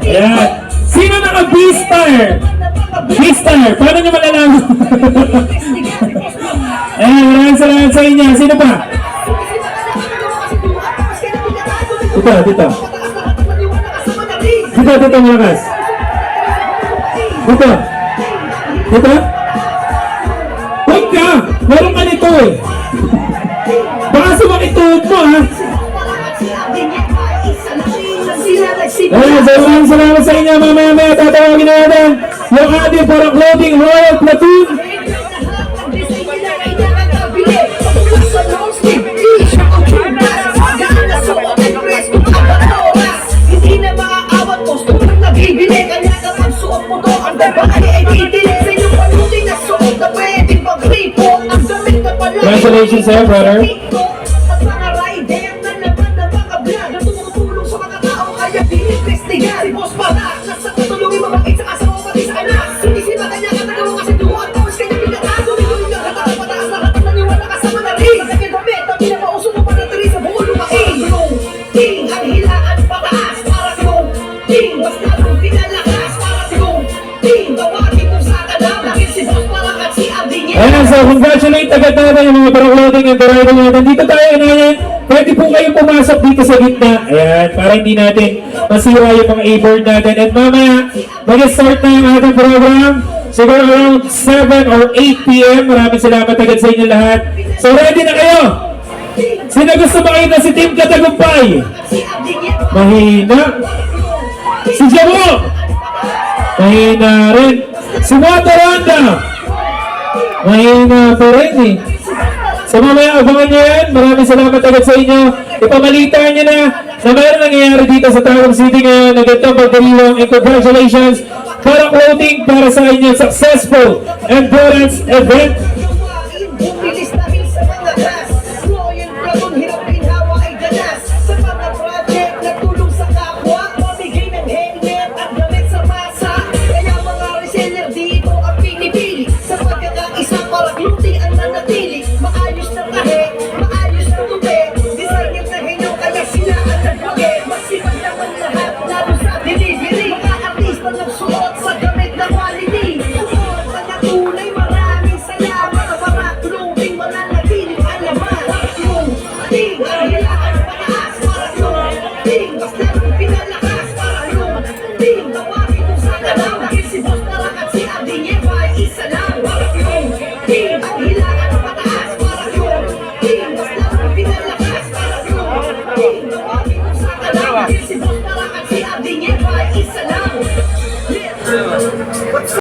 Ayan. Sino naka-B-star? B-star. Paano nyo malalaman? Ayan, maraming salamat sa inyo. Sino pa? Dito, dito. Dito, malakas. Dito. Dito? Huwag ka! Meron ka nito eh. Baka sumakituod mo ha. Ayan, so maraming salamat sa inyo. Mamaya tatawagin natin yung ating para clothing Royal Platoon. Hindi na maaawat mo, kung nabibili kanya kapag suot mo to, ang babae ay titilip sa inyong panuting na suot na pwedeng pag-ripo. Ang damit na pala Congratulations sir, brother. at mga rider na naman na mga vlog na tumutulong sa mga tao kaya pinipestigan. Si Boss Barak, nasa tutulungin mabakit sa asawa pati sa anak. Hindi sila kanya katagawa kasi duwag mo, kanya pinatago. Ito yung nakatakas mataas na katas na niwala kasama na rin. Sa kanya damit, ang pinapauso mo pa na tiri sa buong lumain. Ting, ang hilaan pataas para kung ting, basta nung pinalakas para kung ting, tawagin mo sa kanal. Dahil si Boss Barak at si Abdi niya. Ayan, so congratulate agad natin yung mga para clothing and rider natin. Dito tayo ngayon. Pwede po kayong pumasok dito sa gitna. Ayan, para hindi natin masira yung mga A-board natin. At mamaya, mag-start na yung ating program. Siguro around 7 or 8 p.m. Maraming salamat agad sa inyo lahat. So ready na kayo? Sino gusto makita si Team Katagumpay? Mahina. Si Jabo. Mahina rin. Si Wataranda. Mahina po rin eh. So mamaya abangan nyo yan. Maraming salamat agad sa inyo. Ipamalitan nyo na mayroon nangyayari dito sa Tawag City ngayon na ganitong pagdaliwang, and congratulations para clothing para sa inyong successful endurance event. Bumilis dahil sa mga gas. Royal Platoon, hirap ginawa ay ganas. Sa mga project na tulong sa kapwa, pamigay ng helmet at damit sa masa. Kaya mga reseller dito ang pinipili. Sa pagkakaisa para clothing ang nanatili. Maayos na tahe, maayos na tupe. Designer na henyo kaya sila ang nagpage. Masipag naman lahat, lalo sa delivery. Mga artista nagsuot sa damit na quality. Suot na natunay, maraming salamat. Para clothing mananatiling alaman. Clothing, ahilaan pataas. Para clothing, basta nung pinalakas. Para clothing, tawagin mo sa kanal. Dahil si Boss Barak at si Abdi niya ay isa lang. Para clothing, ahilaan pataas. Para clothing, basta nung pinalakas. Para clothing, tawagin mo sa kanal. Dahil si Boss Barak at si Abdi niya ay isa lang.